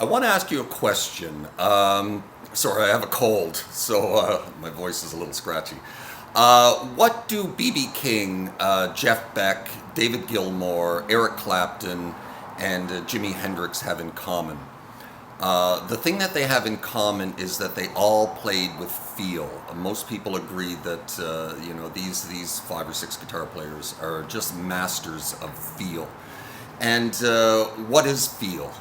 I want to ask you a question. Sorry, I have a cold, so my voice is a little scratchy. What do B.B. King, Jeff Beck, David Gilmour, Eric Clapton, and Jimi Hendrix have in common? The thing that they have in common is that they all played with feel. Most people agree that these five or six guitar players are just masters of feel. And what is feel?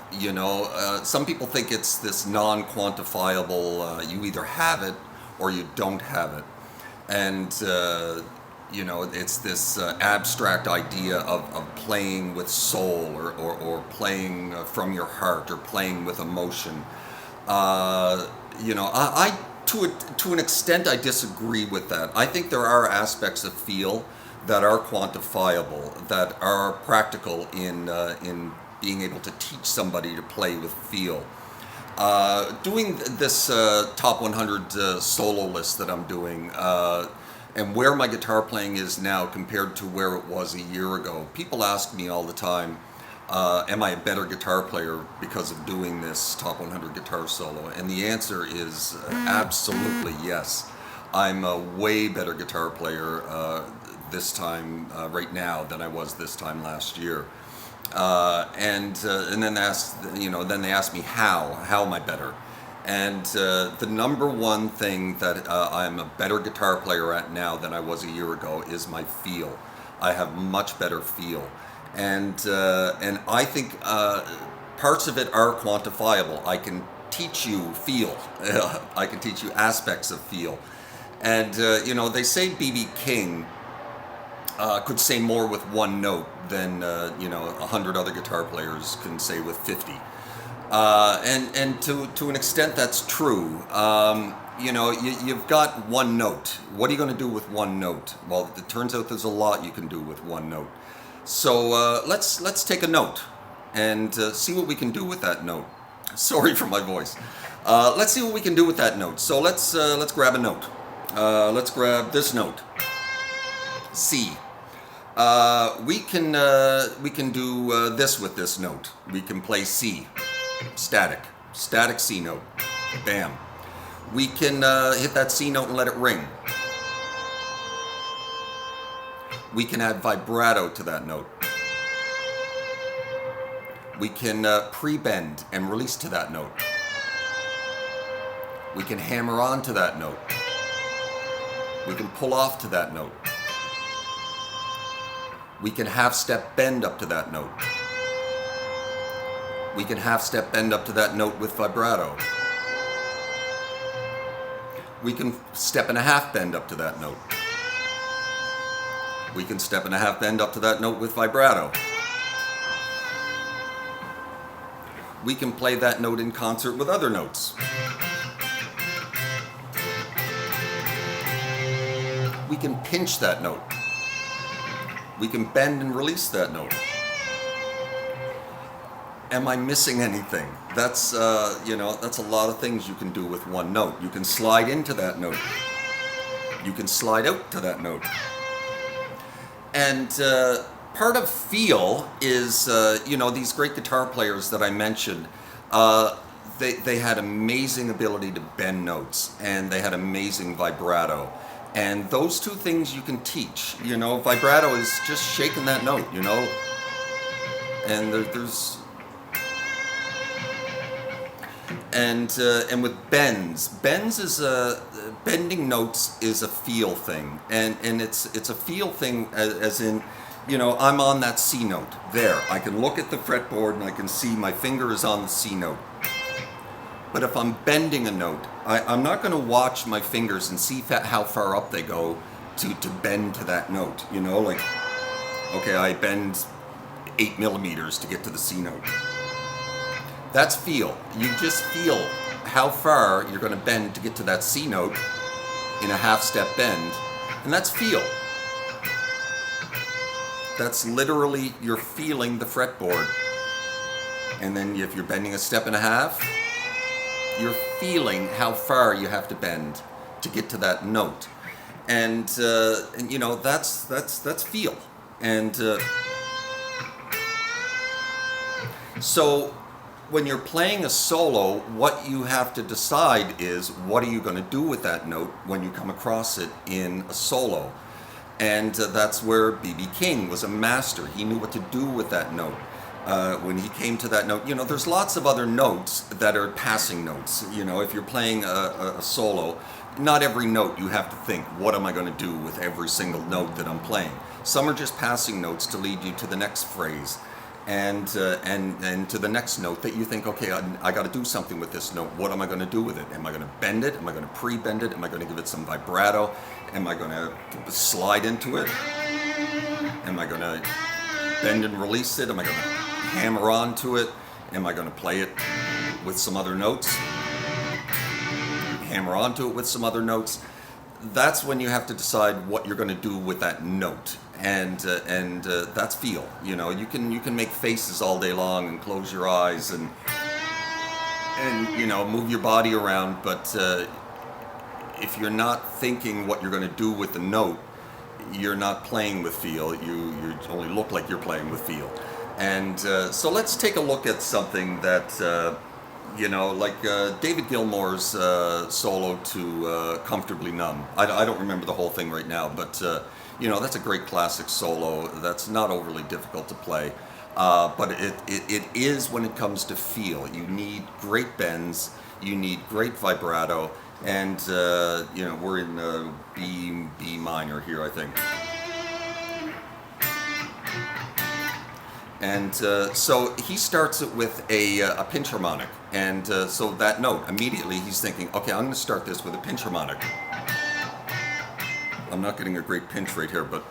Some people think it's this non-quantifiable. You either have it or you don't have it, and it's this abstract idea of playing with soul or playing from your heart or playing with emotion. I to an extent I disagree with that. I think there are aspects of feel that are quantifiable, that are practical in being able to teach somebody to play with feel. Doing this top 100 solo list that I'm doing, and where my guitar playing is now compared to where it was a year ago, people ask me all the time, am I a better guitar player because of doing this top 100 guitar solo? And the answer is absolutely yes. I'm a way better guitar player this time right now than I was this time last year. And then they ask me how am I better? And the number one thing that I'm a better guitar player at now than I was a year ago is my feel. I have much better feel, and I think parts of it are quantifiable. I can teach you feel. I can teach you aspects of feel, and they say B.B. King could say more with one note than 100 other guitar players can say with 50. And to an extent that's true. You've got one note. What are you going to do with one note? Well, it turns out there's a lot you can do with one note. So let's take a note and see what we can do with that note. Sorry for my voice. Let's see what we can do with that note. So let's grab a note. Let's grab this note, C. We can do this with this note. We can play C, static C note, bam. We can hit that C note and let it ring. We can add vibrato to that note. We can pre-bend and release to that note. We can hammer on to that note. We can pull off to that note. We can half-step bend up to that note. We can half-step bend up to that note with vibrato. We can step and a half bend up to that note. We can step and a half bend up to that note with vibrato. We can play that note in concert with other notes. We can pinch that note. We can bend and release that note. Am I missing anything? That's a lot of things you can do with one note. You can slide into that note. You can slide out to that note. And part of feel is, these great guitar players that I mentioned, they had amazing ability to bend notes, and they had amazing vibrato. And those two things you can teach. Vibrato is just shaking that note, and there's and with bends is bending notes is a feel thing, and it's a feel thing as in, I'm on that C note there. I can look at the fretboard and I can see my finger is on the C note. But if I'm bending a note, I'm not going to watch my fingers and see how far up they go to bend to that note. Okay, I bend 8 millimeters to get to the C note. That's feel. You just feel how far you're going to bend to get to that C note in a half-step bend, and that's feel. That's literally, you're feeling the fretboard. And then if you're bending a step and a half, you're feeling how far you have to bend to get to that note, and that's feel, and so when you're playing a solo, what you have to decide is what are you going to do with that note when you come across it in a solo. And that's where B.B. King was a master. He knew what to do with that note. When he came to that note, there's lots of other notes that are passing notes. If you're playing a solo, not every note you have to think, what am I going to do with every single note that I'm playing? Some are just passing notes to lead you to the next phrase. And to the next note that you think, okay, I got to do something with this note. What am I going to do with it? Am I going to bend it? Am I going to pre-bend it? Am I going to give it some vibrato? Am I going to slide into it? Am I going to bend and release it? Am I going to hammer onto it? Am I going to play it with some other notes? Hammer onto it with some other notes? That's when you have to decide what you're going to do with that note. And that's feel. You can make faces all day long and close your eyes and move your body around, but if you're not thinking what you're going to do with the note, you're not playing with feel. You only look like you're playing with feel. And so let's take a look at something that like David Gilmours' solo to Comfortably Numb. I don't remember the whole thing right now, but that's a great classic solo that's not overly difficult to play. But it is when it comes to feel. You need great bends, you need great vibrato, and we're in B minor here, I think. And so he starts it with a pinch harmonic, and so that note, immediately he's thinking, okay, I'm going to start this with a pinch harmonic. I'm not getting a great pinch right here, but...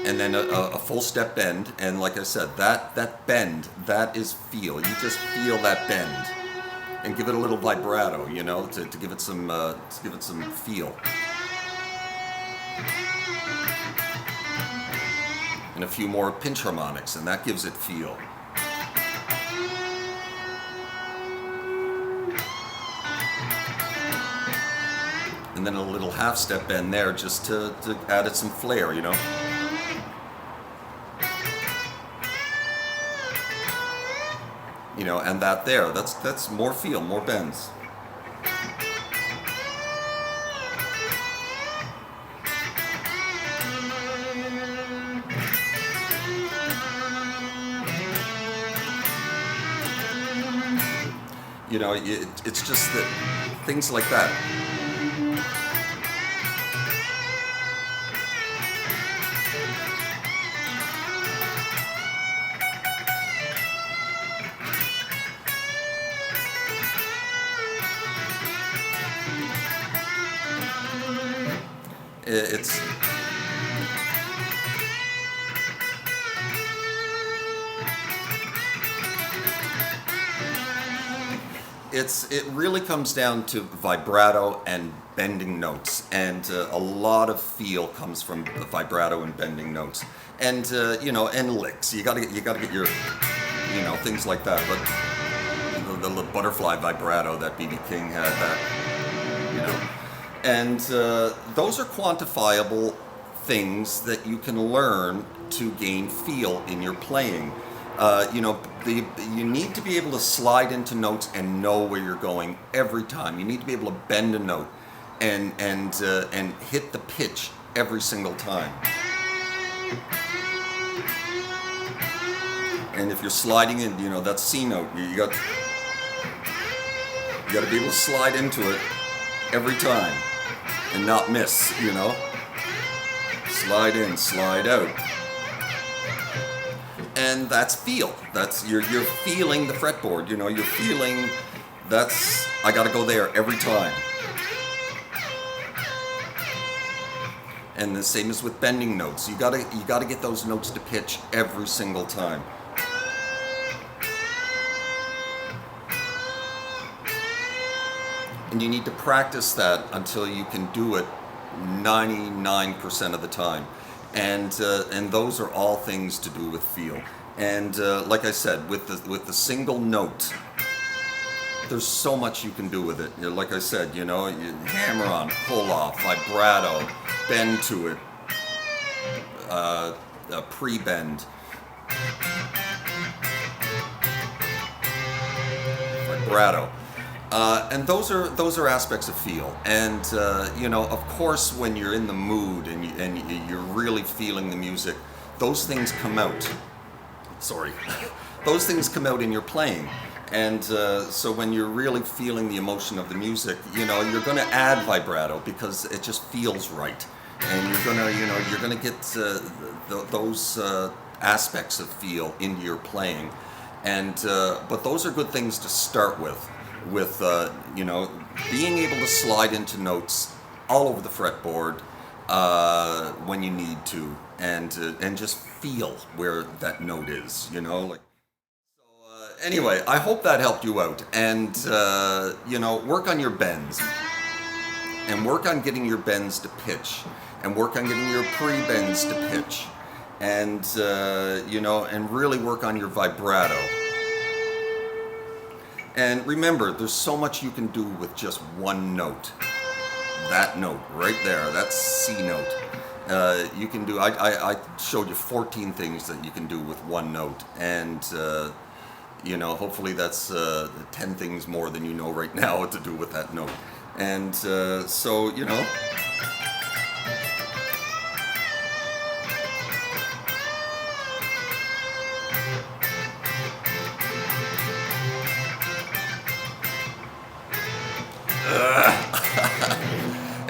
And then a full step bend, and like I said, that bend, that is feel. You just feel that bend, and give it a little vibrato, to give it some feel. And a few more pinch harmonics, and that gives it feel. And then a little half step bend there just to add it some flair, And that's more feel, more bends. It's just that things like that. It really comes down to vibrato and bending notes, and a lot of feel comes from vibrato and bending notes, and and licks. You gotta get your things like that. But the butterfly vibrato that B.B. King had, and those are quantifiable things that you can learn to gain feel in your playing. You need to be able to slide into notes and know where you're going every time. You need to be able to bend a note and hit the pitch every single time. And if you're sliding in, that C note, you got to be able to slide into it every time and not miss. Slide in, slide out. And that's feel. That's you're feeling the fretboard. You're feeling I got to go there every time. And the same as with bending notes. You got to get those notes to pitch every single time. And you need to practice that until you can do it 99% of the time. And those are all things to do with feel. And like I said, with the single note, there's so much you can do with it. Like I said, you hammer on, pull off, vibrato, bend to it, pre-bend. vibrato. And those are aspects of feel. And of course, when you're in the mood and you're really feeling the music, those things come out. Sorry, those things come out in your playing. And so when you're really feeling the emotion of the music, you're going to add vibrato because it just feels right, and you're gonna get those aspects of feel into your playing. And but those are good things to start with being able to slide into notes all over the fretboard when you need to, and just feel where that note is, like. Anyway, I hope that helped you out, and work on your bends, and work on getting your bends to pitch, and work on getting your pre-bends to pitch, and and really work on your vibrato. And remember, there's so much you can do with just one note. That note right there, that C note. You can do. I showed you 14 things that you can do with one note, and hopefully that's 10 things more than you know right now what to do with that note. And so.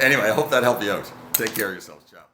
Anyway, I hope that helped you out. Take care of yourselves. Ciao.